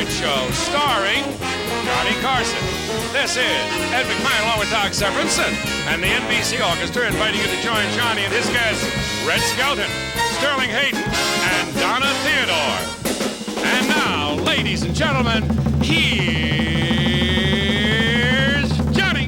Tonight Show, starring Johnny Carson. This is Ed McMahon along with Doc Severinsen and the NBC Orchestra inviting you to join Johnny and his guests, Red Skelton, Sterling Hayden, and Donna Theodore. And now, ladies and gentlemen, here's Johnny.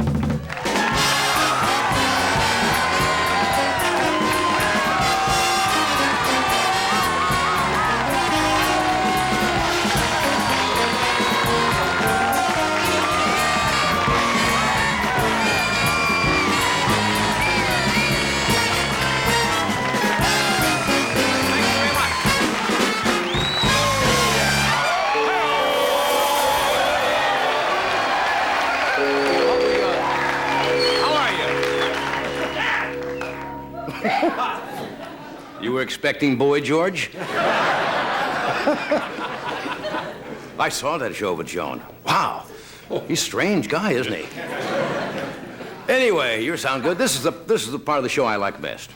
You were expecting Boy George? I saw that show with Joan. Wow. He's a strange guy, isn't he? Anyway, you sound good. This is the part of the show I like best.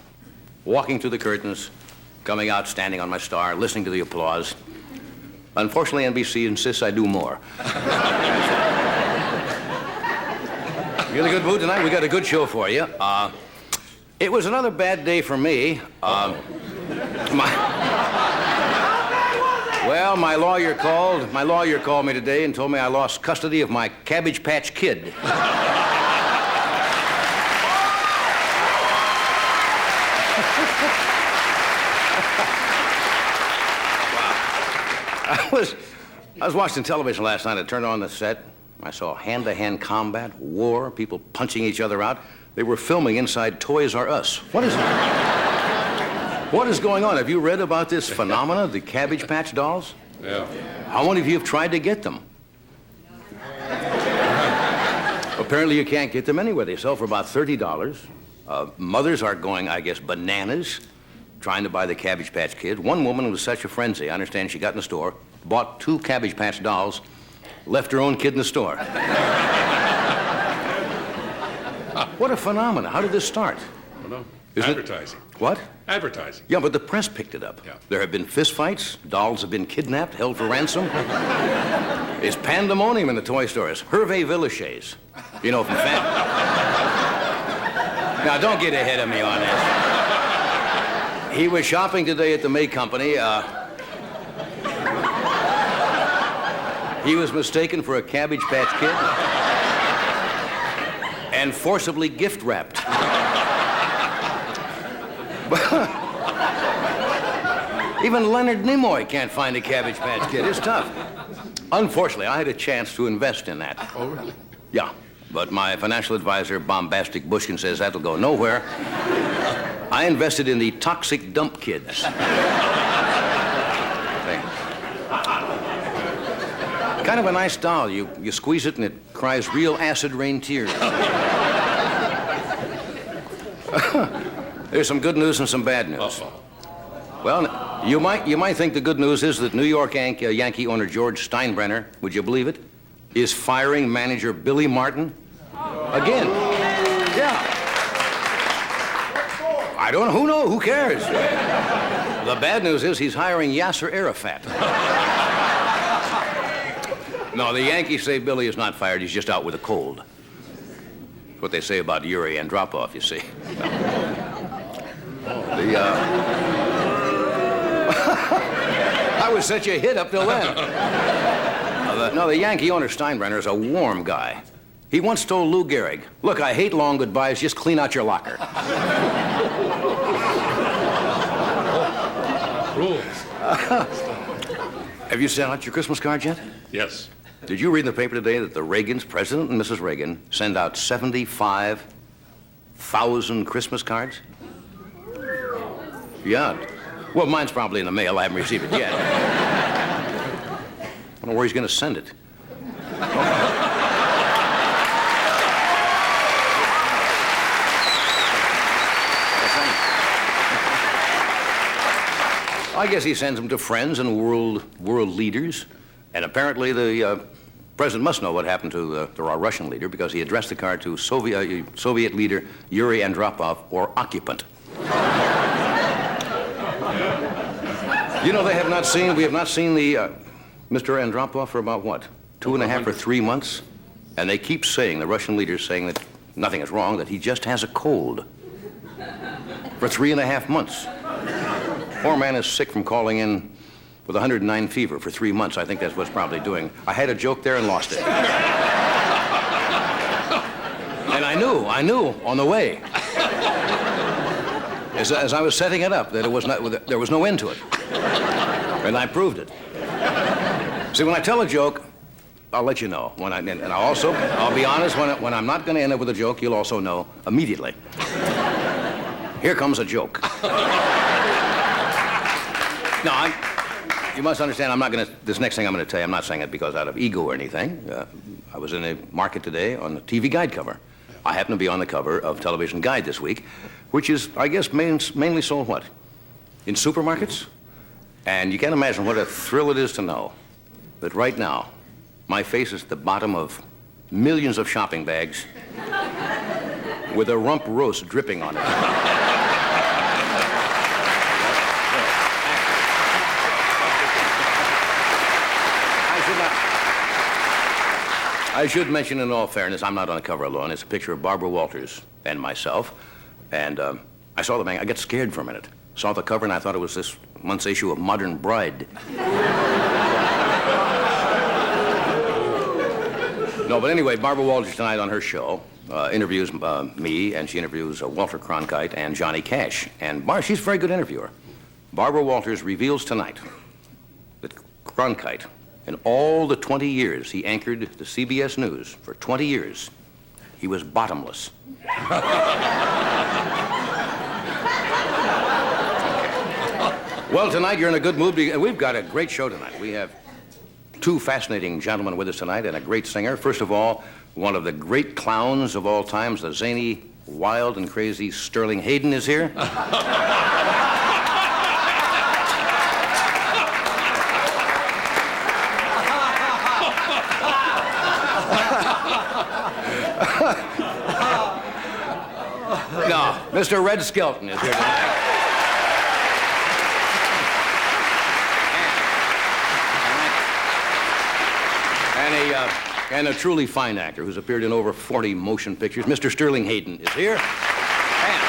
Walking through the curtains, coming out, standing on my star, listening to the applause. Unfortunately, NBC insists I do more. You in a good mood tonight? We got a good show for you. It was another bad day for me. My lawyer called. My lawyer called me today and told me I lost custody of my Cabbage Patch Kid. I was watching television last night. I turned on the set. I saw hand-to-hand combat, war, people punching each other out. They were filming inside Toys R Us. What is going on? Have you read about this phenomena, the Cabbage Patch dolls? Yeah. How many of you have tried to get them? Apparently you can't get them anywhere. They sell for about $30. Mothers are going, I guess, bananas, trying to buy the Cabbage Patch Kid. One woman was such a frenzy. I understand she got in the store, bought 2 Cabbage Patch dolls, left her own kid in the store. What a phenomena. How did this start? I don't know. Isn't Advertising. What? Advertising. Yeah, but the press picked it up. Yeah. There have been fistfights. Dolls have been kidnapped, held for ransom. It's pandemonium in the toy stores. Hervé Villechaize, you know, from Now, don't get ahead of me on this. He was shopping today at the May Company. He was mistaken for a Cabbage Patch Kid and forcibly gift-wrapped. Even Leonard Nimoy can't find a Cabbage Patch Kid. It's tough. Unfortunately, I had a chance to invest in that. Oh, really? Yeah, but my financial advisor, Bombastic Bushkin, says that'll go nowhere. I invested in the Toxic Dump Kids. Kind of a nice doll. You squeeze it and it cries real acid rain tears. There's some good news and some bad news. Uh-oh. Well, you might think the good news is that New York Yankee owner George Steinbrenner, would you believe it, is firing manager Billy Martin again. Yeah. I don't know. Who cares? The bad news is he's hiring Yasser Arafat. No, the Yankees say Billy is not fired. He's just out with a cold. That's what they say about Yuri Andropov, you see. I was such a hit up till then. The Yankee owner Steinbrenner is a warm guy. He once told Lou Gehrig, "Look, I hate long goodbyes. Just clean out your locker." Rules. Have you sent out your Christmas cards yet? Yes. Did you read in the paper today that the Reagans, President and Mrs. Reagan, send out 75,000 Christmas cards? Yeah. Well, mine's probably in the mail. I haven't received it yet. I don't know where he's going to send it. I guess he sends them to friends and world leaders. And apparently the president must know what happened to our Russian leader because he addressed the card to Soviet leader Yuri Andropov, or occupant. You know, we have not seen the Mr. Andropov for about what? 2.5 or 3 months? And they keep saying, the Russian leaders saying that nothing is wrong, that he just has a cold. For 3.5 months. Poor man is sick from calling in with 109 fever for 3 months. I think that's what's probably doing. I had a joke there and lost it. And I knew on the way, as I was setting it up, that there was no end to it. And I proved it. See, when I tell a joke, I'll let you know. I'll be honest, when I'm not going to end up with a joke, you'll also know immediately. Here comes a joke. No, you must understand, this next thing I'm going to tell you, I'm not saying it because out of ego or anything. I was in a market today on the TV Guide cover. I happen to be on the cover of Television Guide this week, which is, I guess, mainly sold what? In supermarkets? And you can't imagine what a thrill it is to know that right now, my face is at the bottom of millions of shopping bags with a rump roast dripping on it. I should mention in all fairness, I'm not on the cover alone. It's a picture of Barbara Walters and myself. And I saw the magazine. I got scared for a minute. Saw the cover and I thought it was this month's issue of Modern Bride. No, but anyway, Barbara Walters tonight on her show interviews me, and she interviews Walter Cronkite and Johnny Cash. And she's a very good interviewer. Barbara Walters reveals tonight that Cronkite, in all the 20 years he anchored the CBS News, for 20 years, he was bottomless. Well, tonight you're in a good mood. We've got a great show tonight. We have 2 fascinating gentlemen with us tonight and a great singer. First of all, one of the great clowns of all times, the zany, wild, and crazy Sterling Hayden is here. No, Mr. Red Skelton is here tonight. And a truly fine actor who's appeared in over 40 motion pictures. Mr. Sterling Hayden is here. And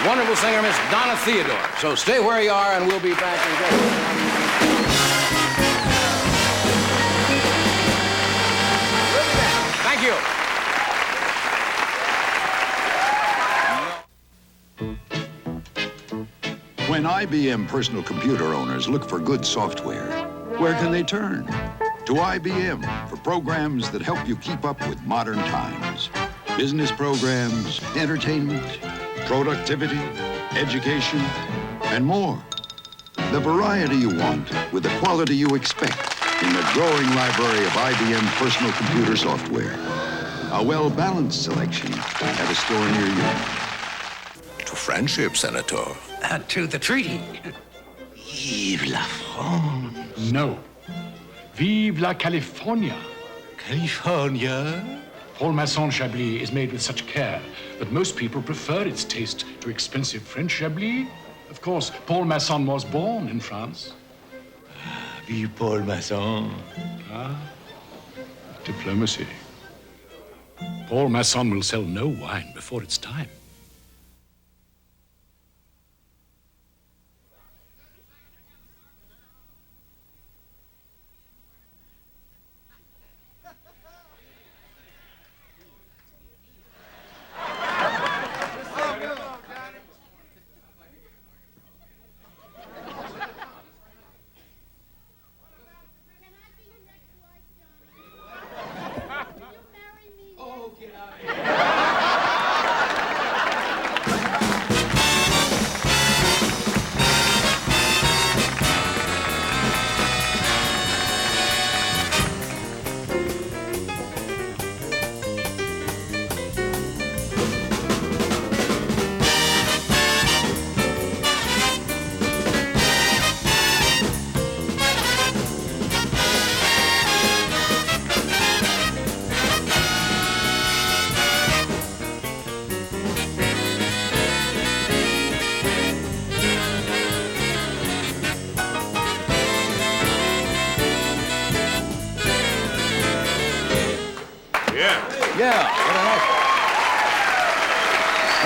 wonderful singer, Miss Donna Theodore. So stay where you are, and we'll be back in just a minute. Thank you. When IBM personal computer owners look for good software, where can they turn? To IBM for programs that help you keep up with modern times. Business programs, entertainment, productivity, education, and more. The variety you want with the quality you expect in the growing library of IBM personal computer software. A well-balanced selection at a store near you. To friendship, Senator. To the treaty. Vive la France. No. Vive la California. California? Paul Masson Chablis is made with such care that most people prefer its taste to expensive French Chablis. Of course, Paul Masson was born in France. Vive Paul Masson. Ah, diplomacy. Paul Masson will sell no wine before it's time.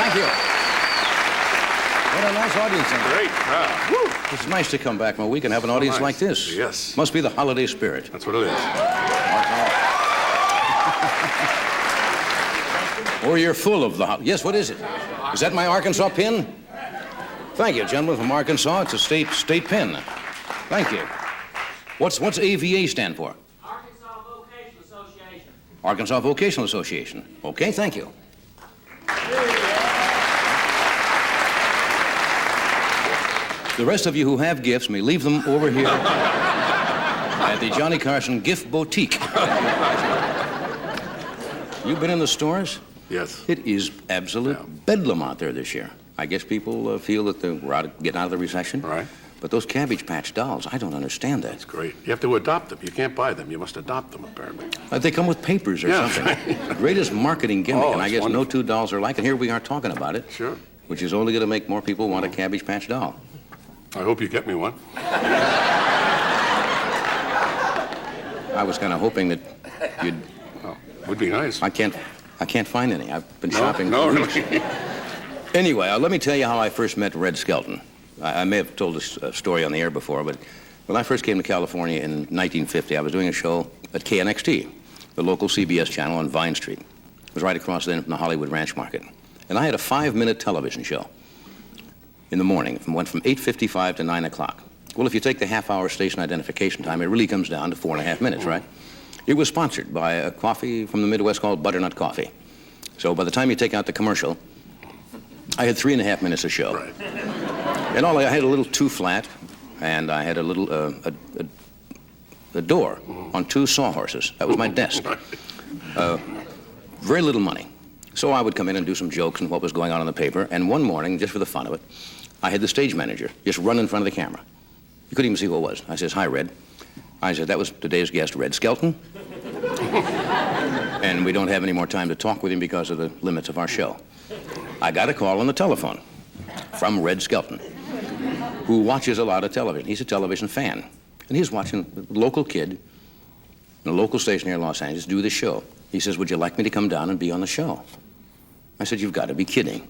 Thank you. What a nice audience. Great crowd. Woo. It's nice to come back from a week and have an audience nice. like this. Yes. Must be the holiday spirit. That's what it is. Or you're full of the... Yes, what is it? Is that my Arkansas pin? Thank you, gentlemen from Arkansas. It's a state pin. Thank you. What's AVA stand for? Arkansas Vocational Association. Arkansas Vocational Association. Okay, thank you. The rest of you who have gifts may leave them over here at the Johnny Carson Gift Boutique. You've been in the stores? Yes. It is absolute bedlam out there this year. I guess people feel that we're getting out of the recession. Right. But those Cabbage Patch dolls, I don't understand that. That's great. You have to adopt them. You can't buy them. You must adopt them, apparently. They come with papers or something. Right. Greatest marketing gimmick, Oh, and I it's guess wonderful. no two dolls are alike, and here we are talking about it. Sure. Which is only going to make more people want a Cabbage Patch doll. I hope you get me one. I was kind of hoping that you'd... Oh, would be nice. I can't find any. I've been shopping No, for weeks. really. Anyway, let me tell you how I first met Red Skelton. I may have told this story on the air before, but when I first came to California in 1950, I was doing a show at KNXT, the local CBS channel on Vine Street. It was right across then from the Hollywood Ranch Market. And I had a 5-minute television show in the morning. It went from 8:55 to 9 o'clock. Well, if you take the half-hour station identification time, it really comes down to 4.5 minutes, right? It was sponsored by a coffee from the Midwest called Butternut Coffee. So by the time you take out the commercial, I had 3.5 minutes of show. Right. And I had a little 2-flat, and I had a little a door on 2 sawhorses. That was my desk. Very little money. So I would come in and do some jokes and what was going on in the paper. And one morning, just for the fun of it, I had the stage manager just run in front of the camera. You couldn't even see who it was. I says, "Hi, Red." I said, "That was today's guest, Red Skelton." And we don't have any more time to talk with him because of the limits of our show. I got a call on the telephone from Red Skelton, who watches a lot of television. He's a television fan. And he's watching a local kid in a local station here in Los Angeles do the show. He says, "Would you like me to come down and be on the show?" I said, "You've got to be kidding."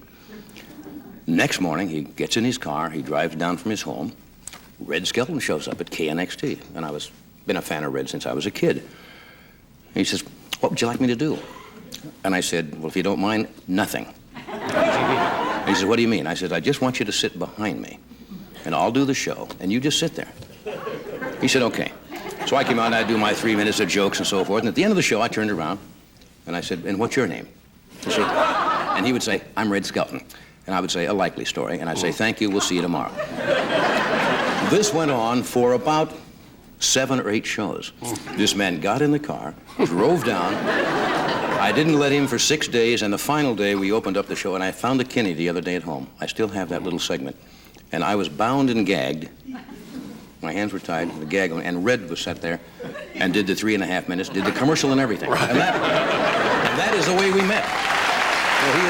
Next morning, he gets in his car, he drives down from his home. Red Skelton shows up at KNXT, and I was been a fan of Red since I was a kid. He says, "What would you like me to do?" And I said, "Well, if you don't mind, nothing." He said, "What do you mean?" I said, "I just want you to sit behind me, and I'll do the show, and you just sit there." He said, "Okay." So I came out and I'd do my 3 minutes of jokes and so forth, and at the end of the show, I turned around, and I said, "And what's your name?" He said, and he would say, "I'm Red Skelton." And I would say, "A likely story," and I'd say, "Thank you, we'll see you tomorrow." This went on for about 7 or 8 shows. This man got in the car, drove down. I didn't let him for 6 days, and the final day we opened up the show, and I found the Kinney the other day at home. I still have that little segment. And I was bound and gagged. My hands were tied, the gag, and Red was sat there and did the 3.5 minutes, did the commercial and everything. Right. And that is the way we met. So he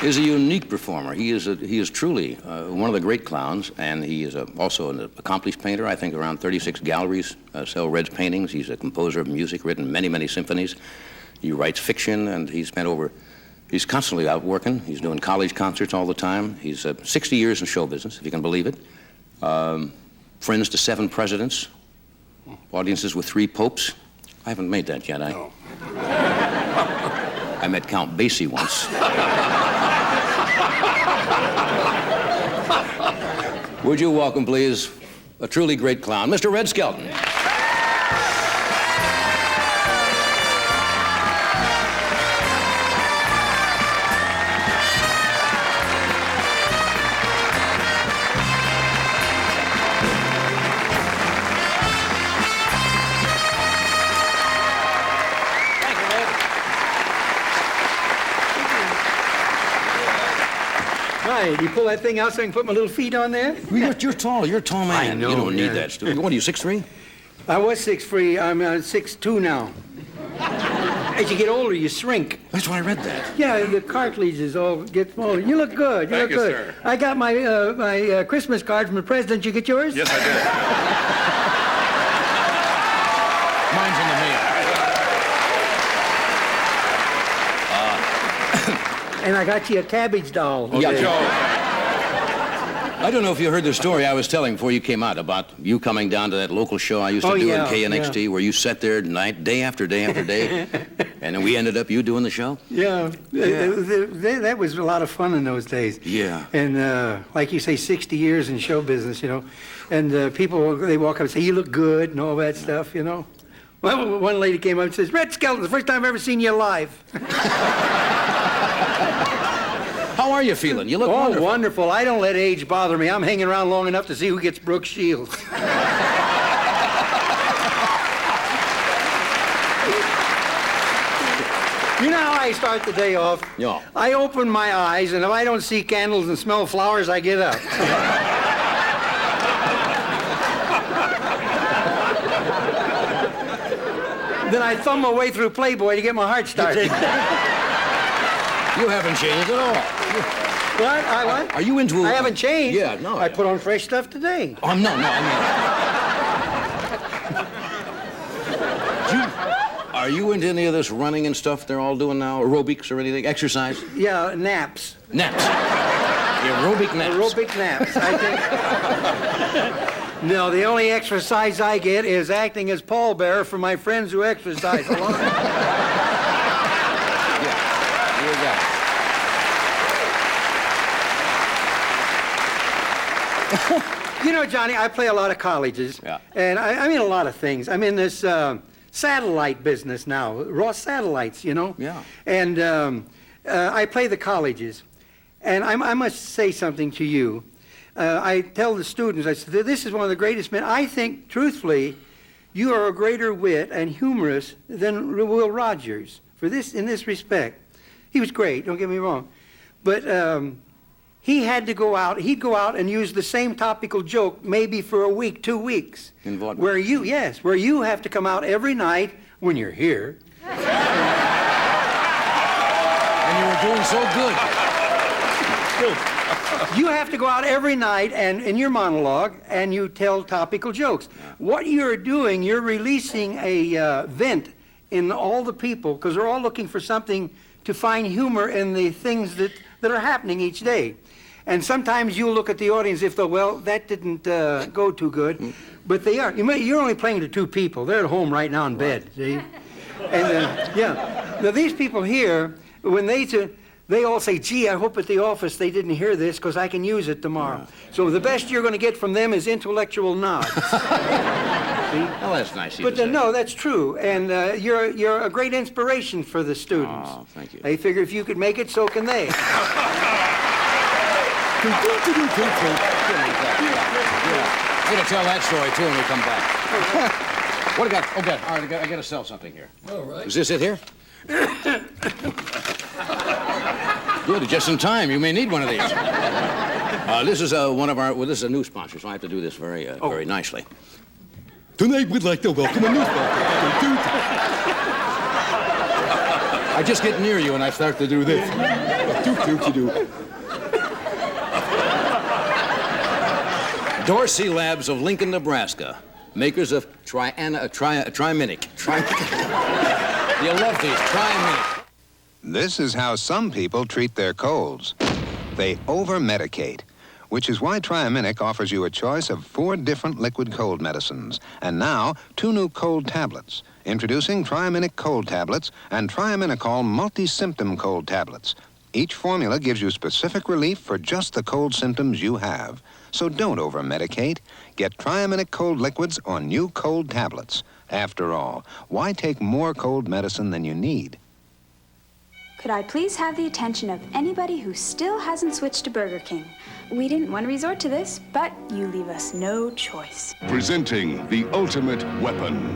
is a unique performer. He is truly one of the great clowns, and he is also an accomplished painter. I think around 36 galleries sell Red's paintings. He's a composer of music, written many, many symphonies. He writes fiction, and he's constantly out working. He's doing college concerts all the time. He's 60 years in show business, if you can believe it. Friends to 7 presidents. Audiences with 3 popes. I haven't made that yet. No. I met Count Basie once. Would you welcome, please, a truly great clown, Mr. Red Skelton. Hi, do you pull that thing out so I can put my little feet on there? You're tall. You're a tall man. I know, You don't need yeah. that. What are you, 6'3"? I was 6'3", I'm 6'2" now. As you get older, you shrink. That's why I read that. Yeah, the cartilages all get smaller. You look good. Thank you, look good. sir. I got my Christmas card from the president. Did you get yours? Yes, I did. Mine's in the mail. And I got you a cabbage doll. Yeah, Okay. I don't know if you heard the story I was telling before you came out about you coming down to that local show I used to do in KNXT, where you sat there day after day after day, and then we ended up you doing the show? Yeah. That was a lot of fun in those days. Yeah. And like you say, 60 years in show business, you know, and people, they walk up and say, you look good and all that stuff, you know. Well, one lady came up and says, Red Skelton, the first time I've ever seen you live. How are you feeling? You look wonderful. Wonderful. I don't let age bother me. I'm hanging around long enough to see who gets Brooke Shields. You know how I start the day off? Yeah. I open my eyes, and if I don't see candles and smell flowers, I get up. Then I thumb my way through Playboy to get my heart started. You haven't changed at all. What? What? Are you into... I haven't changed. Yeah, no. I put on fresh stuff today. Oh, no, I mean... Are you into any of this running and stuff they're all doing now? Aerobics or anything? Exercise? Yeah, naps. Naps. Aerobic naps. Aerobic naps. I think... No, the only exercise I get is acting as pallbearer for my friends who exercise a lot. Yeah, you got it. You know, Johnny, I play a lot of colleges. Yeah. And I'm in a lot of things. I'm in this satellite business now, raw satellites, you know? Yeah. And I play the colleges. And I must say something to you. I tell the students, I said, this is one of the greatest men. I think, truthfully, you are a greater wit and humorist than Will Rogers for this, in this respect. He was great, don't get me wrong. But he had to go out, he'd go out and use the same topical joke maybe for a week, 2 weeks. In what? Where you have to come out every night when you're here. And you were doing so good. You have to go out every night and in your monologue and you tell topical jokes. What you're doing, you're releasing a vent in all the people because they're all looking for something to find humor in the things that are happening each day. And sometimes you'll look at the audience if they'll, well, that didn't go too good. But they are. You're only playing to 2 people. They're at home right now in bed, see? And yeah. Now these people here, when they all say, gee, I hope at the office they didn't hear this because I can use it tomorrow. So the best you're going to get from them is intellectual nods. See? Well, that's nice of you to say. No, that's true. And you're a great inspiration for the students. Oh, thank you. They figure if you could make it, so can they. We're going to tell that story, too, when we come back. What do I got? Oh, good. All right, I got to sell something here. All right. Is this it here? Good, just in time. You may need one of these. This is one of our. Well, this is a new sponsor, so I have to do this very nicely. Tonight, we'd like to welcome a new sponsor. I just get near you and I start to do this. Dorsey Labs of Lincoln, Nebraska, makers of Triminic. You love these, Triminic. This is how some people treat their colds. They over-medicate, which is why Triaminic offers you a choice of 4 different liquid cold medicines, and now 2 new cold tablets. Introducing Triaminic Cold Tablets and Triaminicol Multi-Symptom Cold Tablets. Each formula gives you specific relief for just the cold symptoms you have. So don't over-medicate. Get Triaminic Cold Liquids or new cold tablets. After all, why take more cold medicine than you need? Could I please have the attention of anybody who still hasn't switched to Burger King? We didn't want to resort to this, but you leave us no choice. Presenting the ultimate weapon.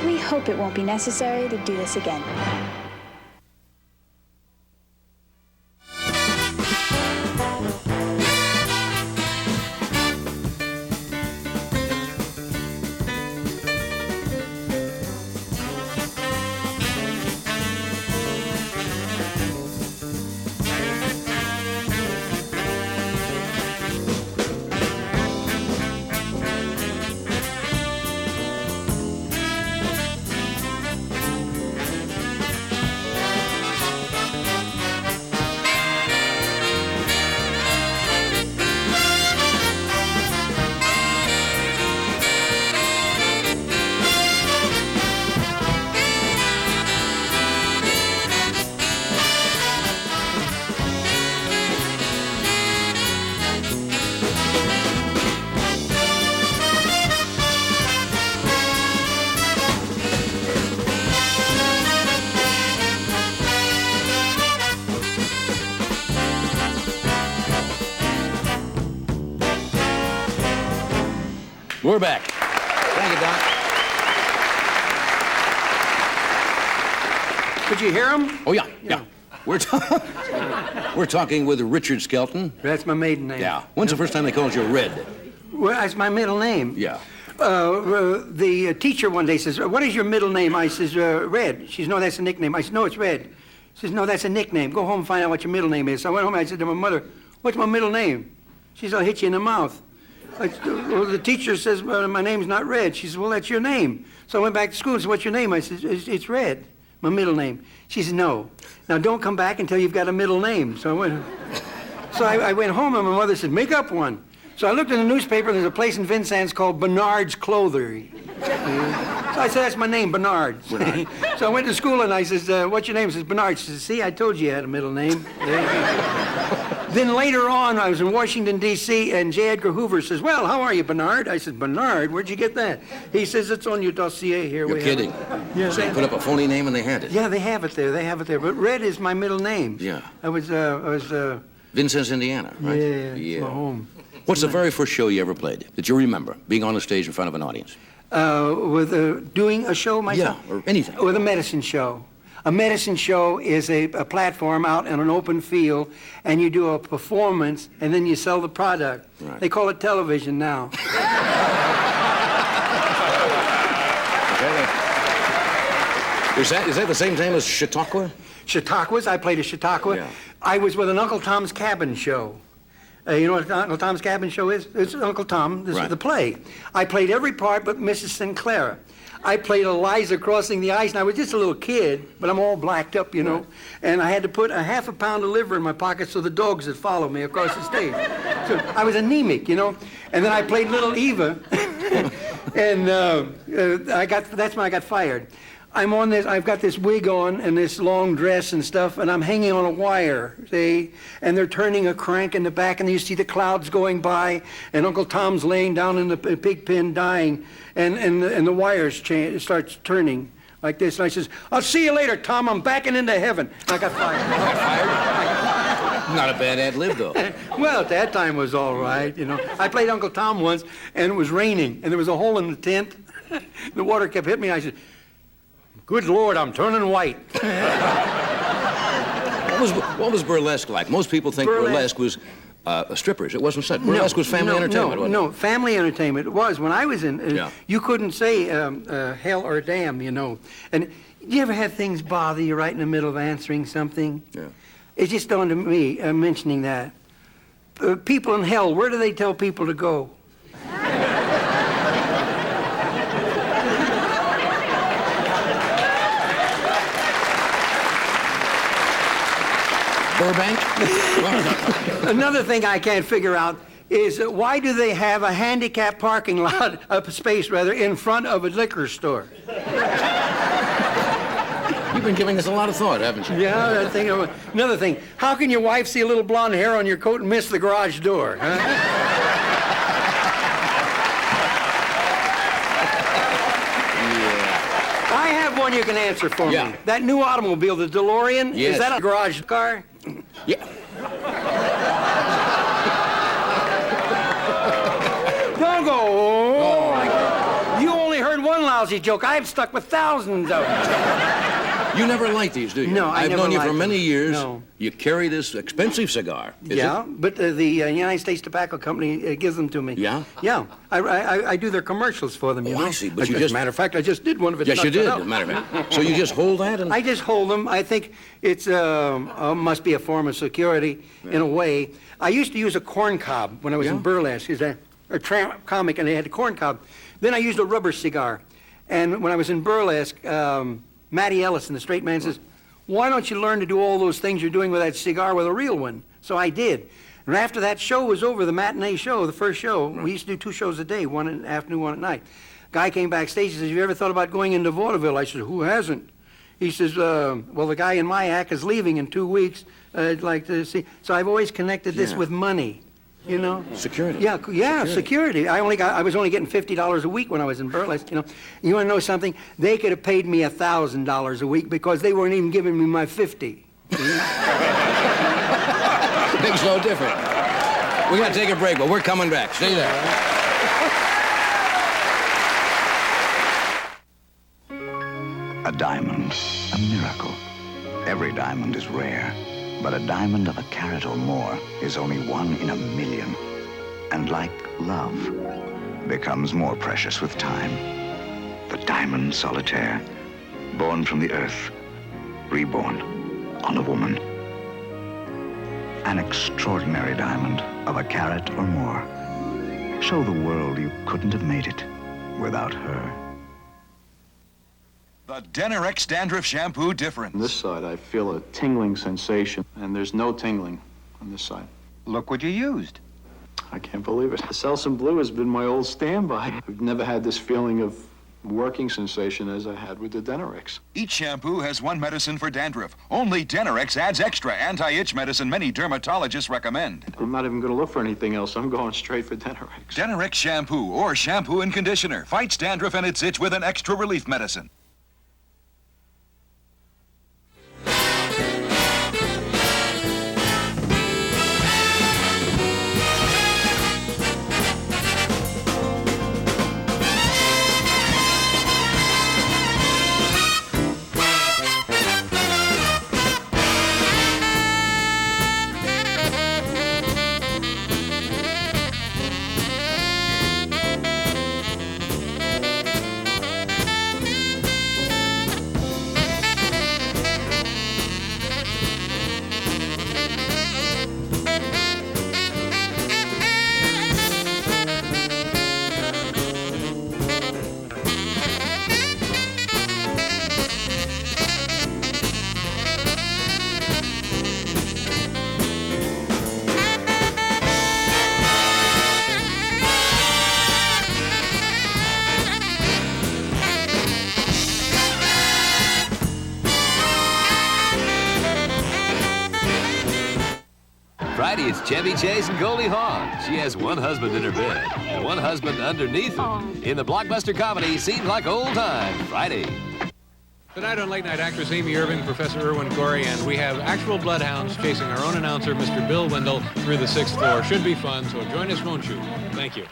We hope it won't be necessary to do this again. We're back. Thank you, Doc. Did you hear him? Oh, yeah. We're talking with Richard Skelton. That's my maiden name. Yeah. When's the first time they called you Red? Well, that's my middle name. Yeah. The teacher one day says, "What is your middle name?" I says, "Red." She says, "No, that's a nickname." I said, "No, it's Red." She says, "No, that's a nickname. Go home and find out what your middle name is." So I went home and I said to my mother, "What's my middle name?" She says, "I'll hit you in the mouth." Well, the teacher says, "Well, my name's not Red." She says, "Well, that's your name." So I went back to school and said, "What's your name?" I said, "It's Red, my middle name." She said, "No. Now don't come back until you've got a middle name." So I went home and my mother said, "Make up one." So I looked in the newspaper, and there's a place in Vincennes called Bernard's Clothery. So I said, "That's my name, Bernard." So I went to school and I says, "What's your name?" She says, "Bernard." She says, "See, I told you had a middle name." Then later on, I was in Washington, D.C., and J. Edgar Hoover says, "Well, how are you, Bernard?" I said, "Bernard? Where'd you get that?" He says, "It's on your dossier here." You're kidding. Yeah, so you put up a phony name and they had it. Yeah, they have it there. They have it there. But Red is my middle name. Yeah. I was Vincennes, Indiana, right? Yeah, it's my home. What's the very first show you ever played that you remember, being on the stage in front of an audience? With doing a show myself? Yeah, or anything. With a medicine show. A medicine show is a platform out in an open field, and you do a performance, and then you sell the product. Right. They call it television now. Is that the same time as Chautauqua? Chautauquas. I played a Chautauqua. Yeah. I was with an Uncle Tom's Cabin show. You know what Uncle Tom's Cabin show is? It's Uncle Tom. This is the play. I played every part but Mrs. Sinclair. I played Eliza crossing the ice, and I was just a little kid, but I'm all blacked up, you know. Right. And I had to put a half a pound of liver in my pocket so the dogs would follow me across the stage. So I was anemic, you know. And then I played Little Eva, and that's when I got fired. I'm on this, I've got this wig on and this long dress and stuff, and I'm hanging on a wire, see? And they're turning a crank in the back, and you see the clouds going by, and Uncle Tom's laying down in the pig pen dying, and the wires starts turning like this. And I says, "I'll see you later, Tom. I'm backing into heaven." And I got fired. Not a bad ad lib, though. Well, at that time was all right, you know. I played Uncle Tom once, and it was raining, and there was a hole in the tent. The water kept hitting me. I said, "Good Lord, I'm turning white." What was burlesque like? Most people think burlesque was strippers. It wasn't such. Burlesque was family entertainment, wasn't it? No, family entertainment. It was. When I was in, you couldn't say hell or damn, you know. And you ever had things bother you right in the middle of answering something? Yeah. It just dawned on me, mentioning that. People in hell, where do they tell people to go? Burbank? Another thing I can't figure out is why do they have a handicapped parking lot, a space rather, in front of a liquor store? You've been giving us a lot of thought, haven't you? Yeah, that thing. Another thing, how can your wife see a little blonde hair on your coat and miss the garage door? Huh? I have one you can answer for me. That new automobile, the DeLorean, is that a garage car? Yeah. Don't go. Oh, my God. You only heard one lousy joke. I've stuck with thousands of them. You never liked these, do you? No, I I've never known you liked for many them. years. No. You carry this expensive cigar. Is it? But the United States Tobacco Company gives them to me. Yeah? Yeah. I do their commercials for them, you know. I see. But as a matter of fact, I just did one of it. Yes, you did, as a matter of fact. So you just hold that? And I just hold them. I think it's must be a form of security in a way. I used to use a corn cob when I was in burlesque. Is a tramp comic, and they had a corn cob. Then I used a rubber cigar. And when I was in burlesque, Matty Ellison, the straight man, says, "Why don't you learn to do all those things you're doing with that cigar with a real one?" So I did. And after that show was over, the matinee show, the first show, we used to do 2 shows a day, one in the afternoon, one at night. Guy came backstage and says, "Have you ever thought about going into vaudeville?" I said, "Who hasn't?" He says, "Well, the guy in my act is leaving in 2 weeks. I'd like to see." So I've always connected this with money. You know? Security. Yeah, security. I was only getting $50 a week when I was in burlesque, you know. You want to know something? They could have paid me $1,000 a week because they weren't even giving me my 50. Makes no difference. We got to take a break, but we're coming back. Stay there. A diamond, a miracle. Every diamond is rare, but a diamond of a carat or more is only 1 in a million. And like love, becomes more precious with time. The diamond solitaire, born from the earth, reborn on a woman. An extraordinary diamond of a carat or more. Show the world you couldn't have made it without her. The Denorex Dandruff Shampoo difference. On this side, I feel a tingling sensation, and there's no tingling on this side. Look what you used. I can't believe it. The Selsun Blue has been my old standby. I've never had this feeling of working sensation as I had with the Denorex. Each shampoo has 1 medicine for dandruff. Only Denorex adds extra anti-itch medicine many dermatologists recommend. I'm not even going to look for anything else. I'm going straight for Denorex. Denorex shampoo or shampoo and conditioner fights dandruff and its itch with an extra relief medicine. Friday, it's Chevy Chase and Goldie Hawn. She has 1 husband in her bed and 1 husband underneath her. In the blockbuster comedy, Seems Like Old Times, Friday. Tonight on Late Night Actress Amy Irving, Professor Irwin Corey, and we have actual bloodhounds chasing our own announcer, Mr. Bill Wendell, through the 6th floor. Should be fun, so join us, won't you? Thank you.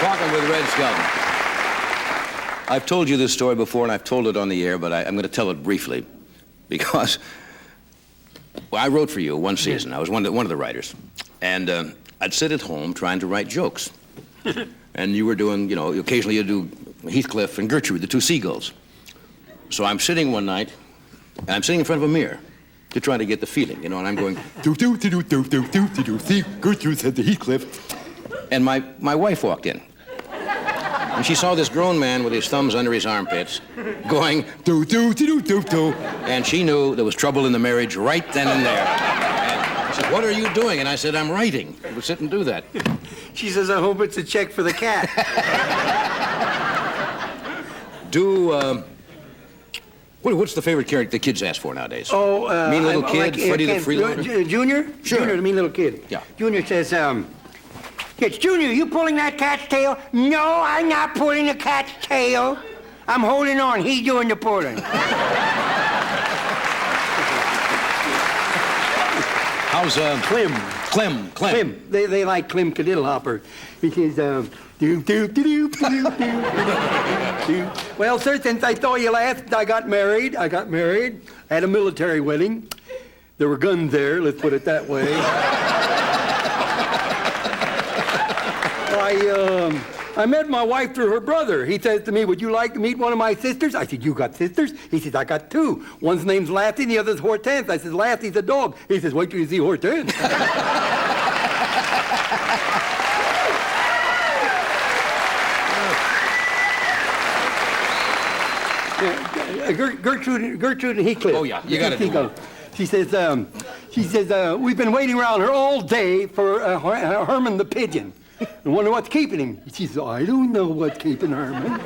Talking with Red Skelton. I've told you this story before, and I've told it on the air, but I'm going to tell it briefly, because I wrote for you one season. I was one of the writers, and I'd sit at home trying to write jokes, and you were doing, you know, occasionally you do Heathcliff and Gertrude, the 2 seagulls. So I'm sitting one night, and I'm sitting in front of a mirror, to try to get the feeling, you know, and I'm going, see, Gertrude said to Heathcliff. And my wife walked in. And she saw this grown man with his thumbs under his armpits going, do. And she knew there was trouble in the marriage right then and there. And she said, what are you doing? And I said, I'm writing. We'll sit and do that. She says, I hope it's a check for the cat. What's the favorite character the kids ask for nowadays? Oh, Mean Little Kid, Freddie the Freeloader? Junior? Sure. Junior, the mean little kid. Yeah. Junior says, It's Junior, you pulling that cat's tail? No, I'm not pulling the cat's tail. I'm holding on. He's doing the pulling. How's Clem? Clem. They like Clem Cadiddlehopper. He says, do, do, do, do, do, do. Well, sir, since I saw you last, I got married. I had a military wedding. There were guns there, let's put it that way. I met my wife through her brother. He says to me, would you like to meet one of my sisters? I said, you got sisters? He says, I got two. One's name's Lassie, and the other's Hortense. I said, Lassie's a dog. He says, wait till you see Hortense. Gertrude and Heathcliff. Oh, yeah, you got it. She says, we've been waiting around her all day for Herman the pigeon. I wonder what's keeping him. She says, I don't know what's keeping Herman.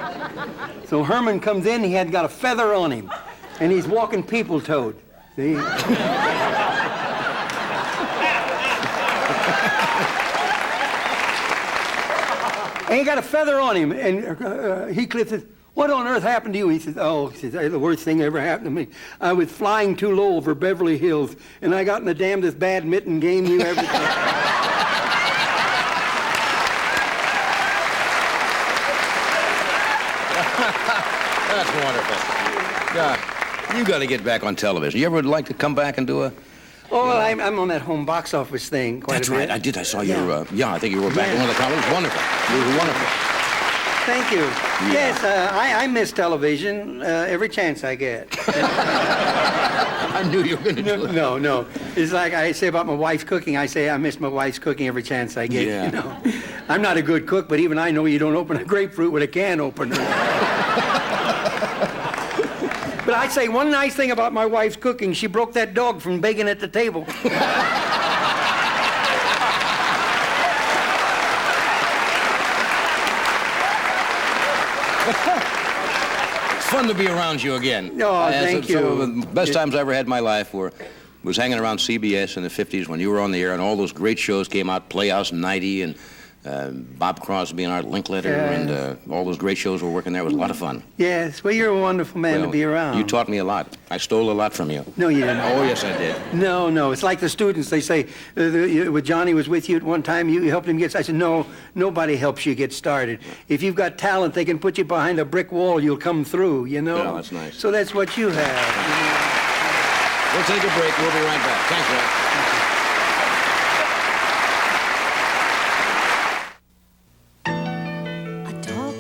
So Herman comes in, he had got a feather on him, and he's walking people-toed. See? And he got a feather on him, and Heathcliff says, what on earth happened to you? He says, the worst thing ever happened to me. I was flying too low over Beverly Hills, and I got in the damnedest badminton game you ever saw. That's wonderful. God, you got to get back on television. You ever would like to come back and do a... Oh, well, I'm on that home box office thing quite That's a bit. right. I did. I saw your... I think you were back in one of the columns. Wonderful. You were wonderful. Thank you. Yeah. Yes, I miss television every chance I get. I knew you were going to do it. No. It's like I say about my wife's cooking. I say I miss my wife's cooking every chance I get. Yeah. You know, I'm not a good cook, but even I know you don't open a grapefruit with a can opener. But I say one nice thing about my wife's cooking. She broke that dog from begging at the table. It's fun to be around you again. Oh, thank you. Some of the best times I ever had in my life was hanging around CBS in the 50s when you were on the air, and all those great shows came out, Playhouse 90 and Bob Crosby and Art Linkletter, and all those great shows were working there. It was a lot of fun. Yes, well, you're a wonderful man to be around. You taught me a lot. I stole a lot from you. No, you didn't. Oh, yes, I did. No. It's like the students. They say, Johnny was with you at one time, you helped him get... I said, no, nobody helps you get started. If you've got talent, they can put you behind a brick wall, you'll come through, you know? Yeah, that's nice. So that's what you have. We'll take a break. We'll be right back. Thanks, Ed.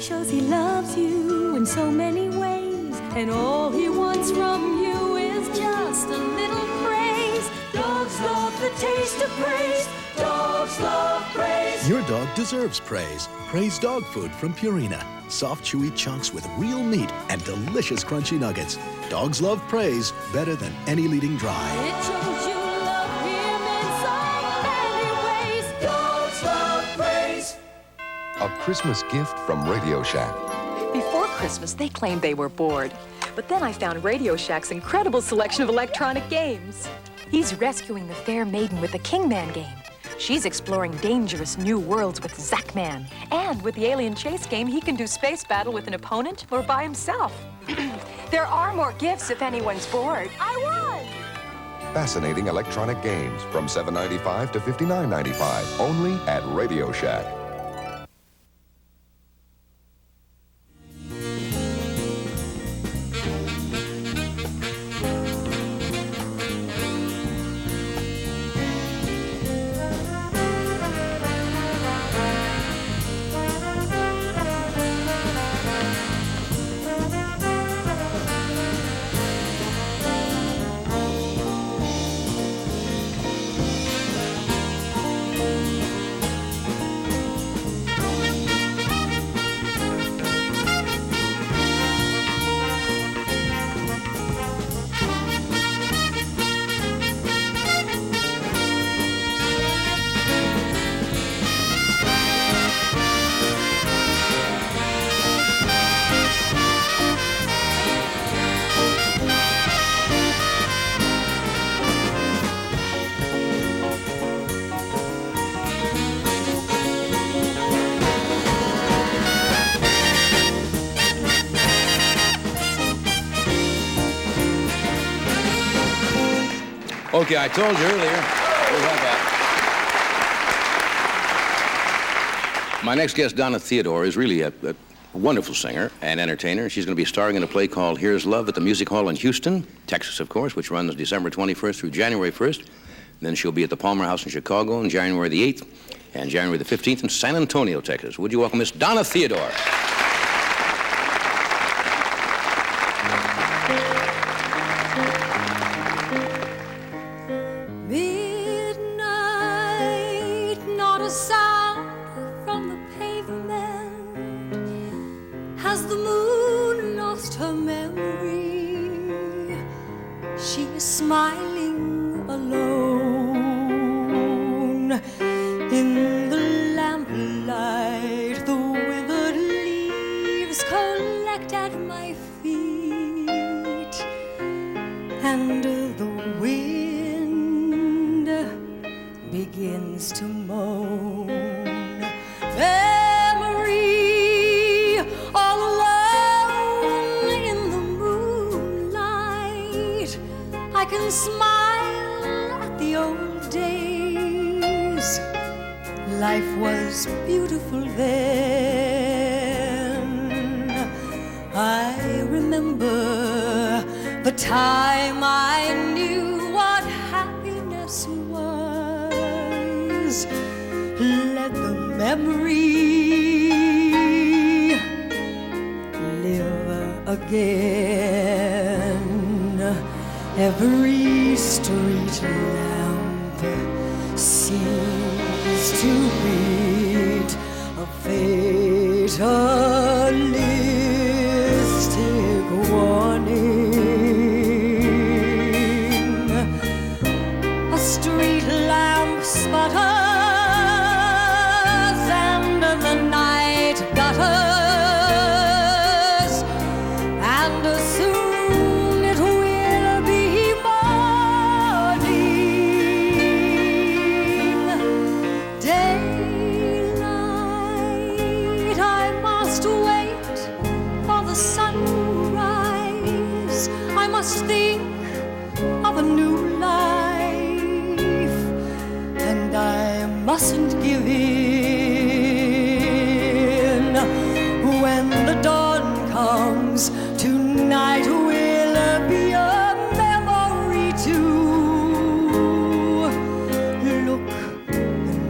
Shows he loves you in so many ways, and all he wants from you is just a little praise. Dogs love the taste of praise. Dogs love praise. Your dog deserves praise. Praise dog food from Purina. Soft, chewy chunks with real meat and delicious crunchy nuggets. Dogs love praise better than any leading dry. It shows you love him in so many ways. Dogs love praise. A Christmas gift from Radio Shack. Before Christmas, they claimed they were bored. But then I found Radio Shack's incredible selection of electronic games. He's rescuing the fair maiden with the Kingman game. She's exploring dangerous new worlds with Zackman. And with the alien chase game, he can do space battle with an opponent or by himself. There are more gifts if anyone's bored. I won! Fascinating electronic games from $7.95 to $59.95, only at Radio Shack. Okay, I told you earlier. We'll have that. My next guest, Donna Theodore, is really a wonderful singer and entertainer. She's going to be starring in a play called Here's Love at the Music Hall in Houston, Texas, of course, which runs December 21st through January 1st. Then she'll be at the Palmer House in Chicago on January the 8th and January the 15th in San Antonio, Texas. Would you welcome Miss Donna Theodore? Midnight, not a sound from the pavement. Has the moon lost her memory? She is smiling alone in the lamplight. The withered leaves collect at my feet, and the wind begins to moan. Memory, all alone in the moonlight, I can smile at the old days. Life was beautiful then. I remember the time I knew what happiness was. Let the memory live again. Every street lamp seems to beat a fatalistic warning. A street lamp sputters and the night gutters, and soon it will be morning. Daylight, I must wait for the sunrise. I must think of a new life, and I mustn't give in. When the dawn comes, tonight will be a memory too. Look, a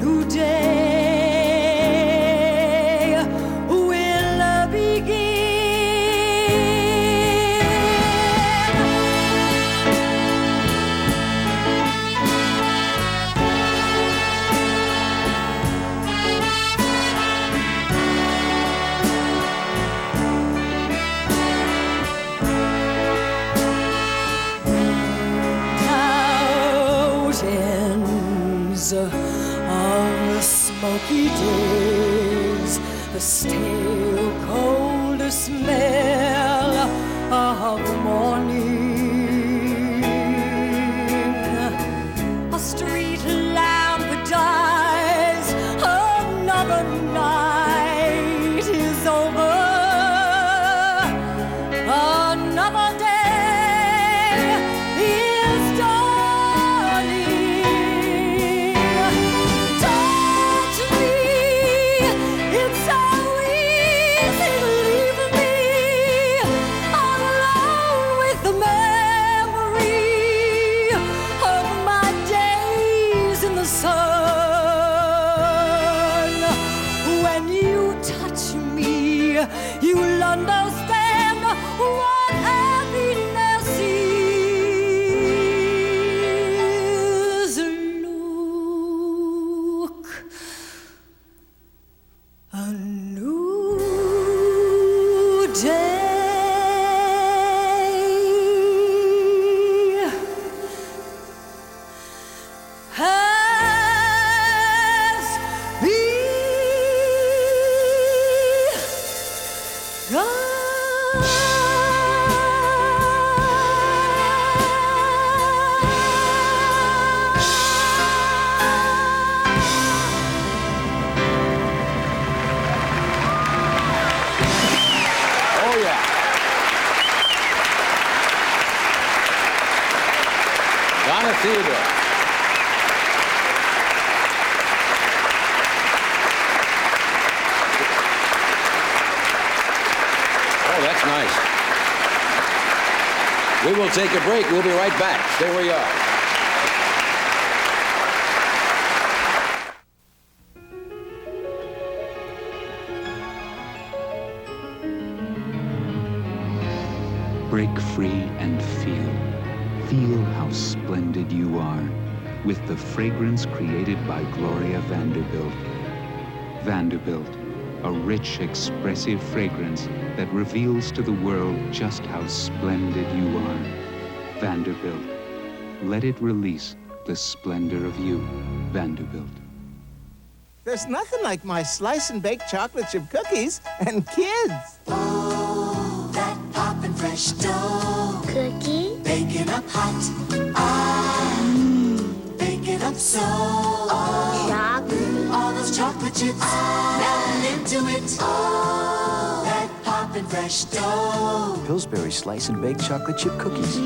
new day will begin. Mountains of smoky days, the stale, cold smell of morning. A street lamp dies, another night is over. Another day is dawning. Talk to me, it's so Theodore. Oh, that's nice. We will take a break. We'll be right back. Stay where you are. Break free and feel. Feel how splendid you are with the fragrance created by Gloria Vanderbilt. Vanderbilt, a rich, expressive fragrance that reveals to the world just how splendid you are. Vanderbilt, let it release the splendor of you, Vanderbilt. There's nothing like my slice and bake chocolate chip cookies and kids. Oh, that poppin' fresh dough. Cookie. Baking up hot. Baking up so. Oh, chocolate. All those chocolate chips. Melting into it. Oh, that poppin' fresh dough. Pillsbury slice and bake chocolate chip cookies.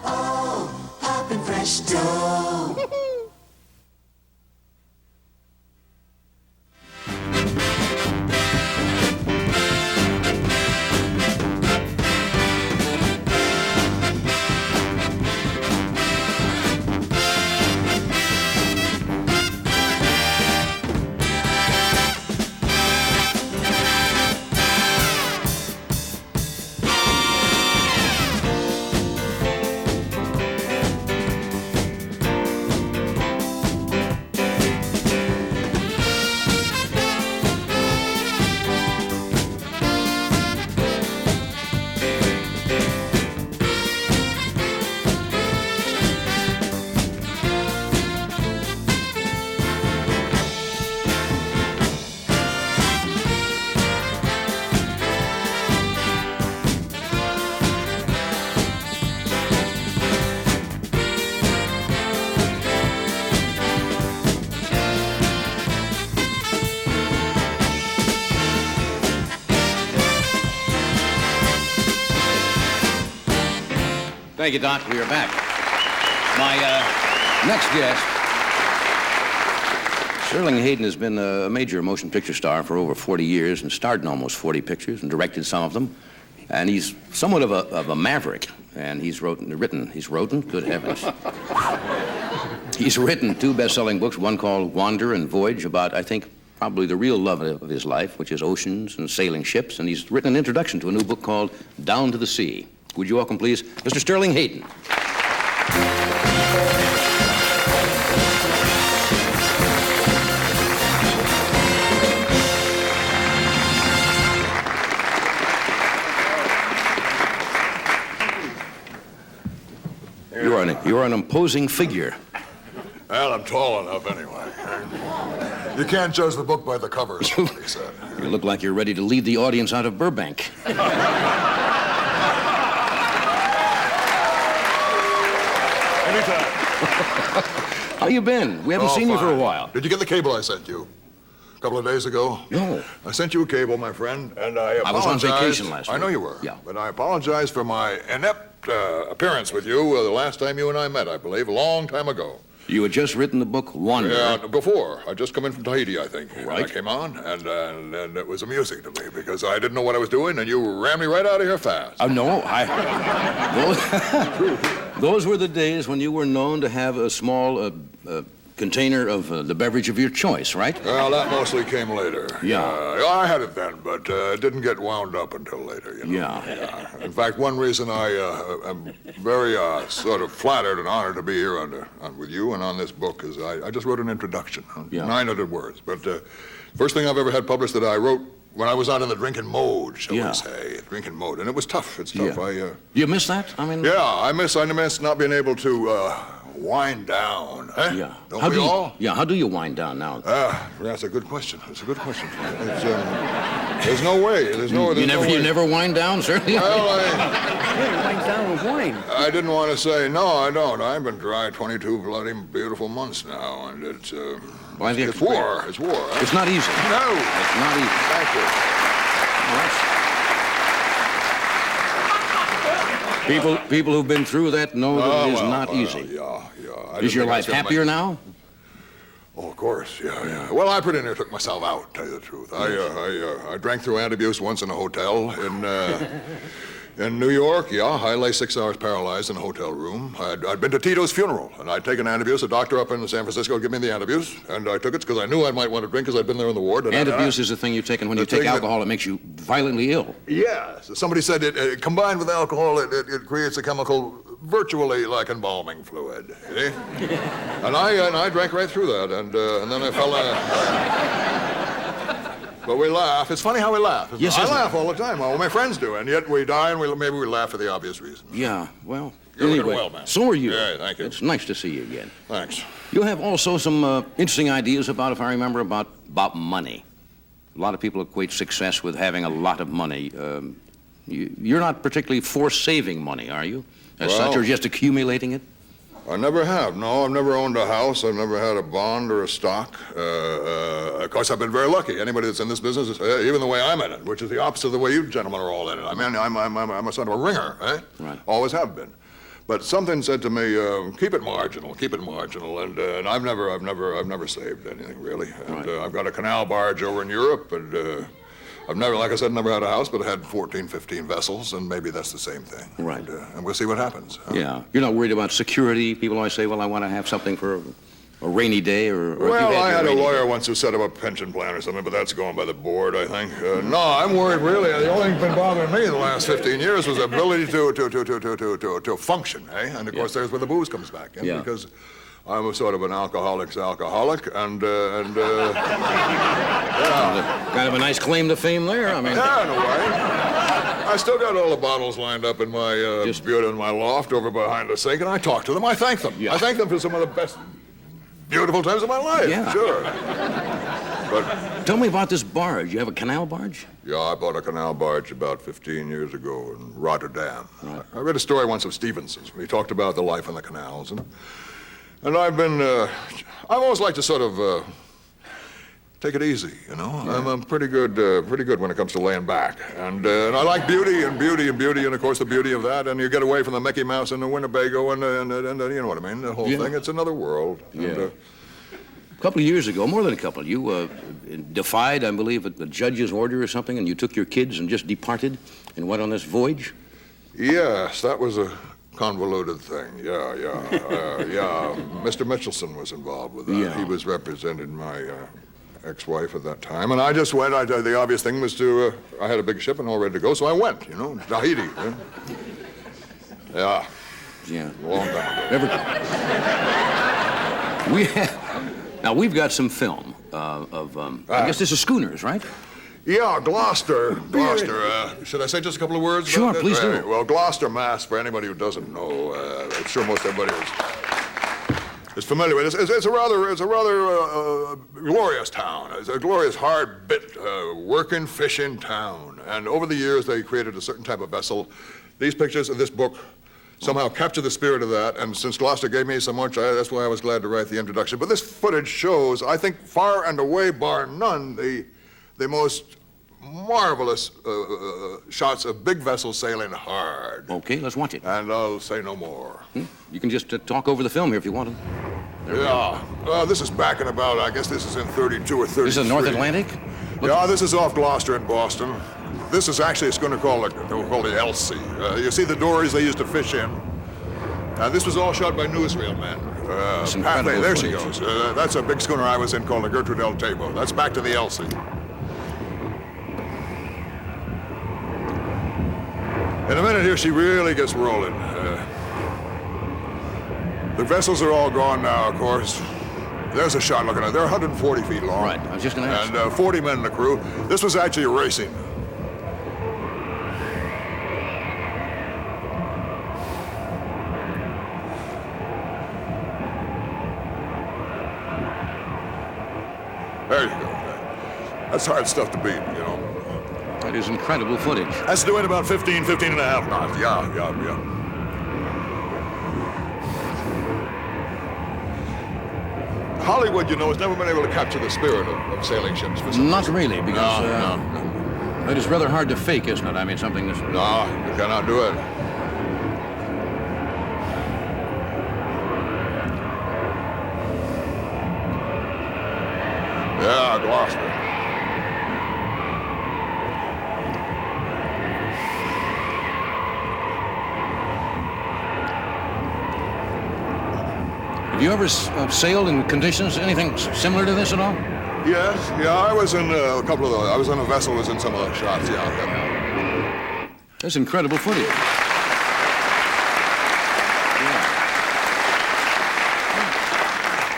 Oh, poppin' fresh dough. Thank you, Doc. We are back. My next guest, Sterling Hayden, has been a major motion picture star for over 40 years and starred in almost 40 pictures and directed some of them. And he's somewhat of a maverick. And he's written, good heavens. He's written 2 best-selling books, one called Wander and Voyage, about, I think, probably the real love of his life, which is oceans and sailing ships. And he's written an introduction to a new book called Down to the Sea. Would you welcome, please, Mr. Sterling Hayden. You're an imposing figure. Well, I'm tall enough anyway. You can't judge the book by the cover, somebody said. You look like you're ready to lead the audience out of Burbank. Anytime. How you been? We haven't seen you for a while. Did you get the cable I sent you a couple of days ago? No. I sent you a cable, my friend, and I apologize. I was on vacation last week. I know you were. Yeah. But I apologize for my inept appearance with you the last time you and I met, I believe, a long time ago. You had just written the book Wander. Yeah, before. I'd just come in from Tahiti, I think. Right. And I came on, and it was amusing to me because I didn't know what I was doing, and you ran me right out of here fast. No, those were the days when you were known to have a small container of the beverage of your choice, right? Well, that mostly came later. Yeah. I had it then, but it didn't get wound up until later, you know. Yeah. In fact, one reason I am very sort of flattered and honored to be here with you and on this book is I just wrote an introduction, 900 words. But first thing I've ever had published that I wrote when I was out in the drinking mode, shall we say, drinking mode, and it was tough. It's tough. Yeah. You miss that? I mean. Yeah, I miss not being able to wind down. Eh? Yeah. Don't we all? Yeah. How do you wind down now? That's a good question. That's a good question. There's no way. You never wind down, certainly. Well, winds down with wine. I didn't want to say no. I don't. I've been dry 22 bloody beautiful months now, and it's war. It's war. It's not easy. No. It's not easy. Thank you. People who've been through that know that it is not easy. Yeah. Is your life happier now? Oh, of course, yeah. Well, I pretty near took myself out, to tell you the truth. I drank through antabuse once in a hotel in New York. Yeah, I lay 6 hours paralyzed in a hotel room. I'd been to Tito's funeral, and I'd taken antabuse. A doctor up in San Francisco gave me the antabuse, and I took it because I knew I might want to drink because I'd been there in the ward. And antabuse is the thing you've taken when you take alcohol. It makes you violently ill. Yeah. So somebody said it combined with alcohol, it creates a chemical virtually like embalming fluid. Eh? And I drank right through that, and then I fell. But we laugh. It's funny how we laugh. Yes, I laugh all the time. All my friends do, and yet we die, and maybe we laugh for the obvious reason. Yeah. Well. You're anyway, well, man. so are you. Yeah, thank you. It's nice to see you again. Thanks. You have also some interesting ideas about, if I remember, about money. A lot of people equate success with having a lot of money. You're not particularly for saving money, are you? As such, or just accumulating it? I never have. No, I've never owned a house. I've never had a bond or a stock. Of course, I've been very lucky. Anybody that's in this business, even the way I'm in it, which is the opposite of the way you gentlemen are all in it. I mean, I'm a son of a ringer, eh? Right. Always have been. But something said to me, keep it marginal, and I've never saved anything really. And I've got a canal barge over in Europe, and I've never, like I said, never had a house, but I had 14, 15 vessels, and maybe that's the same thing. Right. And we'll see what happens. Yeah. You're not worried about security? People always say, well, I want to have something for a rainy day, or well, I had a lawyer once who set up a pension plan or something, but that's going by the board, I think. No, I'm worried really. The only thing that's been bothering me the last 15 years was the ability to function, eh? And of course, there's where the booze comes back in, because I'm a sort of an alcoholic, and yeah. Kind of a nice claim to fame there, I mean. Yeah, in a way. I still got all the bottles lined up in my in my loft over behind the sink, and I talk to them. I thank them. I thank them for some of the best beautiful times of my life. Yeah. Sure. But tell me about this barge. You have a canal barge? Yeah, I bought a canal barge about 15 years ago in Rotterdam. Right. I read a story once of Stevenson's when he talked about the life on the canals, and I've been, I've always liked to sort of take it easy, you know. Yeah. I'm pretty good when it comes to laying back, and I like beauty, and of course the beauty of that, and you get away from the Mickey Mouse and the Winnebago, and you know what I mean, the whole thing. It's another world. Yeah. And, a couple of years ago, more than a couple, you defied, I believe, a judge's order or something, and you took your kids and just departed and went on this voyage? Yes, that was a convoluted thing. Yeah. Mr. Mitchelson was involved with that. Yeah. He was representing my ex-wife at that time, and I just went. The obvious thing was to, I had a big ship and all ready to go, so I went, you know, Tahiti. Yeah. Yeah. A long time ago. Now, we've got some film of, I guess this is schooners, right? Yeah, Gloucester. Should I say just a couple of words? Sure, about that? please do. Well, Gloucester, Mass, for anybody who doesn't know, I'm sure most everybody is familiar with it. It's a rather glorious town. It's a glorious, hard-bit, working, fishing town. And over the years, they created a certain type of vessel. These pictures of this book somehow capture the spirit of that, and since Gloucester gave me so much, that's why I was glad to write the introduction. But this footage shows, I think, far and away, bar none, the most marvelous shots of big vessels sailing hard. Okay, let's watch it. And I'll say no more. You can just talk over the film here if you want to. Yeah. This is back in about, I guess this is in 32 or 33. This is North Atlantic? Yeah, this is off Gloucester and Boston. This is actually a schooner called the Elsie. You see the dories they used to fish in? This was all shot by newsreel men. There she goes. That's a big schooner I was in called the Gertrude L. Tabo. That's back to the Elsie. In a minute here, she really gets rolling. The vessels are all gone now, of course. There's a shot looking at it. They're 140 feet long. Right, I was just going to ask. And 40 men in the crew. This was actually racing. There you go. That's hard stuff to beat, you know. That is incredible footage. That's doing about 15 and a half knots. Yeah. Hollywood, you know, has never been able to capture the spirit of sailing ships. Not really, because it is rather hard to fake, isn't it? I mean, something that's... No, you cannot do it. Gloucester. Have you ever sailed in conditions, anything similar to this at all? Yes, yeah, I was in a couple of those. I was on a vessel, was in some of those shots, yeah. That's incredible footage.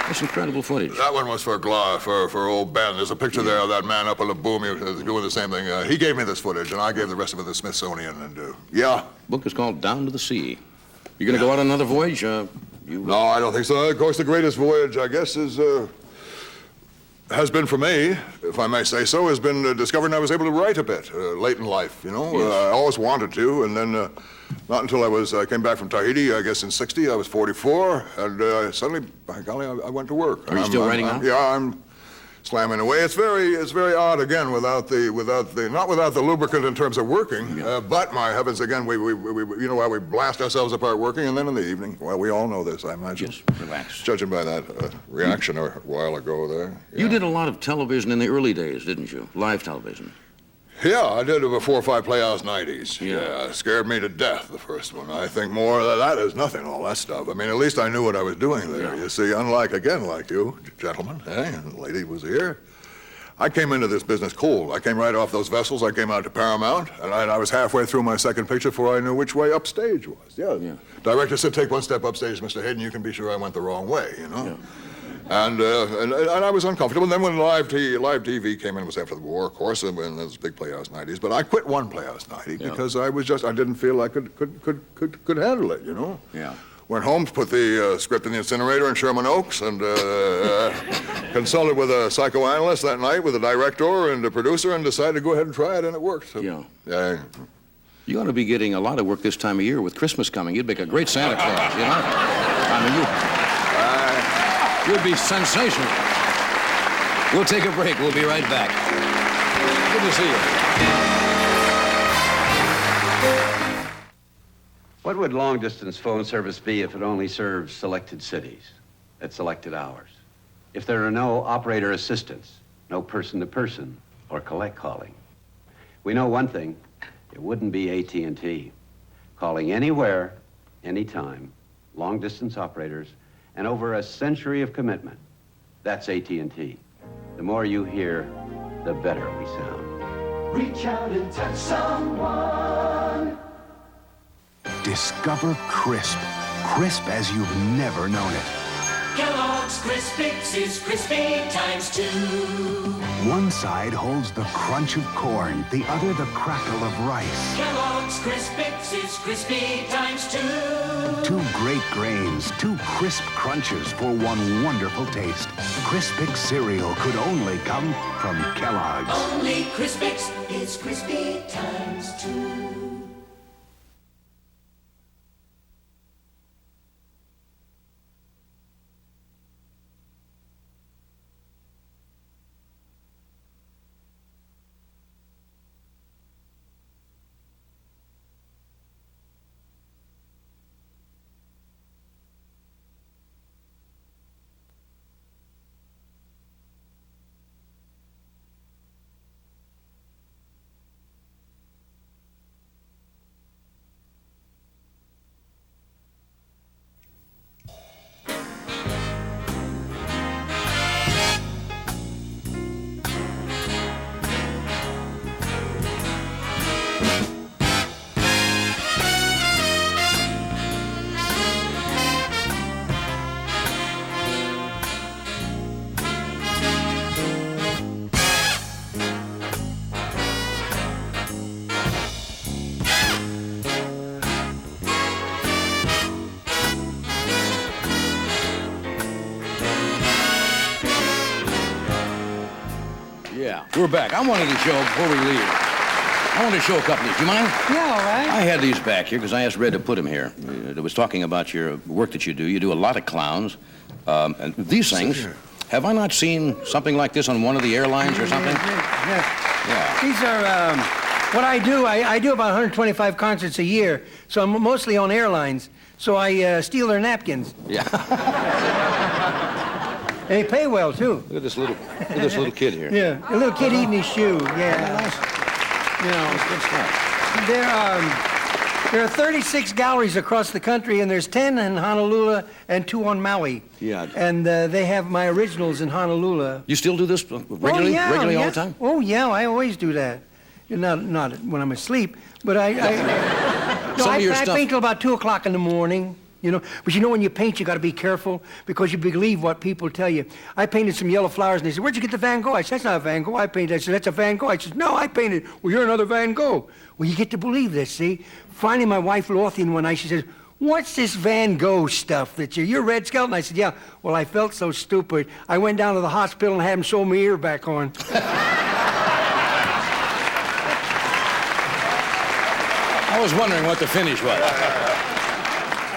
That's incredible footage. That one was for old Ben. There's a picture there of that man up on the boom. He was doing the same thing. He gave me this footage, and I gave the rest of it to the Smithsonian. And yeah. Book is called Down to the Sea. You going to go out on another voyage? No, I don't think so. Of course, the greatest voyage, I guess, has been for me, if I may say so, has been discovering I was able to write a bit late in life, you know. Yes. I always wanted to, and then not until I came back from Tahiti, I guess in '60, I was 44, and suddenly, by golly, I went to work. Are you still writing now? Yeah, I'm slamming away. It's very odd again not without the lubricant in terms of working, but my heavens, again, we you know, we blast ourselves apart working, and then in the evening, well, we all know this, I imagine. Just relax. Judging by that reaction a while ago there. You did a lot of television in the early days, didn't you? Live television. Yeah, I did over 4 or 5 Playhouse 90s. Yeah, it scared me to death, the first one. I think more that is nothing, all that stuff. I mean, at least I knew what I was doing there. You see, unlike you, gentlemen, and the lady was here. I came into this business cold. I came right off those vessels. I came out to Paramount, and I was halfway through my second picture before I knew which way upstage was. Yeah. Director said, "Take one step upstage, Mr. Hayden. You can be sure I went the wrong way," you know. Yeah. And I was uncomfortable. And then when live TV came in, it was after the war, of course, and there was big Playhouse 90s. But I quit one Playhouse 90 because I didn't feel I could handle it, you know. Yeah. Went home, put the script in the incinerator in Sherman Oaks, and consulted with a psychoanalyst that night, with the director and the producer, and decided to go ahead and try it, and it worked. So, yeah. You ought to be getting a lot of work this time of year with Christmas coming. You'd make a great Santa Claus, you know. I mean, you'd be sensational. We'll take a break. We'll be right back. Good to see you. What would long-distance phone service be if it only serves selected cities at selected hours? If there are no operator assistants, no person-to-person or collect calling? We know one thing, it wouldn't be AT&T. Calling anywhere, anytime, long-distance operators, and over a century of commitment. That's AT&T. The more you hear, the better we sound. Reach out and touch someone. Discover crisp. Crisp as you've never known it. Kellogg's Crisp Fix is crispy times 2. One side holds the crunch of corn, the other the crackle of rice. Kellogg's Crisp Fix is crispy times 2. 2 great grains, 2 crisp crunches for one wonderful taste. Crispix cereal could only come from Kellogg's. Only Crispix is crispy times 2. Yeah, we're back. I wanted to show, before we leave, I wanted to show a couple of these. Do you mind? Yeah, all right. I had these back here because I asked Red to put them here. It was talking about your work that you do. You do a lot of clowns. And these things, have I not seen something like this on one of the airlines or something? Yeah. These are, what I do, I do about 125 concerts a year, so I'm mostly on airlines. So I steal their napkins. Yeah. They pay well, too. Look at this little kid here. Yeah, a little kid eating his shoe, yeah. There are 36 galleries across the country, and there's 10 in Honolulu and 2 on Maui. Yeah. And they have my originals in Honolulu. You still do this regularly? Regularly all the time? Oh, yeah, I always do that. Not when I'm asleep, but I paint till about 2 o'clock in the morning. But when you paint, you got to be careful because you believe what people tell you. I painted some yellow flowers, and they said, "Where'd you get the Van Gogh?" I said, "That's not a Van Gogh. I painted." I said, "That's a Van Gogh." I said, "No, I painted." "Well, you're another Van Gogh." Well, you get to believe this, see? Finally, my wife, Lothian, one night, she says, "What's this Van Gogh stuff that you're Red Skelton?" I said, "Yeah." Well, I felt so stupid. I went down to the hospital and had him sew my ear back on. I was wondering what the finish was.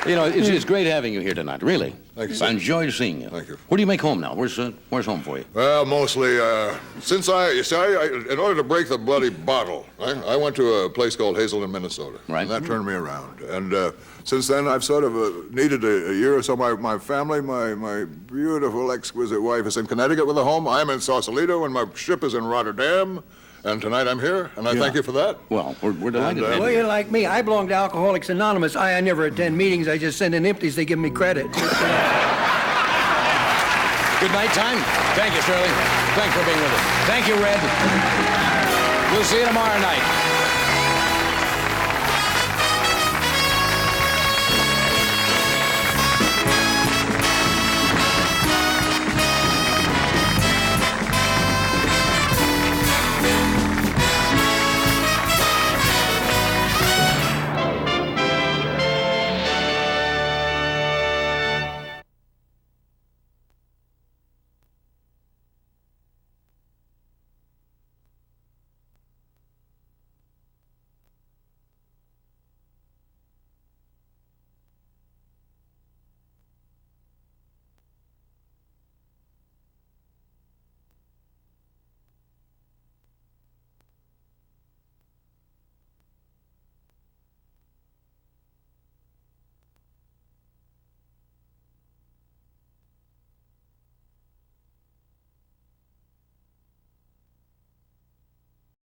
It's great having you here tonight, really. Thank you, I enjoyed seeing you. Thank you. Where do you make home now? Where's home for you? Well, mostly, in order to break the bloody bottle, I went to a place called Hazelton, Minnesota. Right. And that turned me around. And since then, I've sort of needed a year or so. My family, my beautiful, exquisite wife is in Connecticut with a home. I'm in Sausalito, and my ship is in Rotterdam. And tonight I'm here, and I thank you for that. Well, we're delighted. Well, you're like me. I belong to Alcoholics Anonymous. I never attend meetings. I just send in empties. They give me credit. Good night time. Thank you, Shirley. Thanks for being with us. Thank you, Red. We'll see you tomorrow night.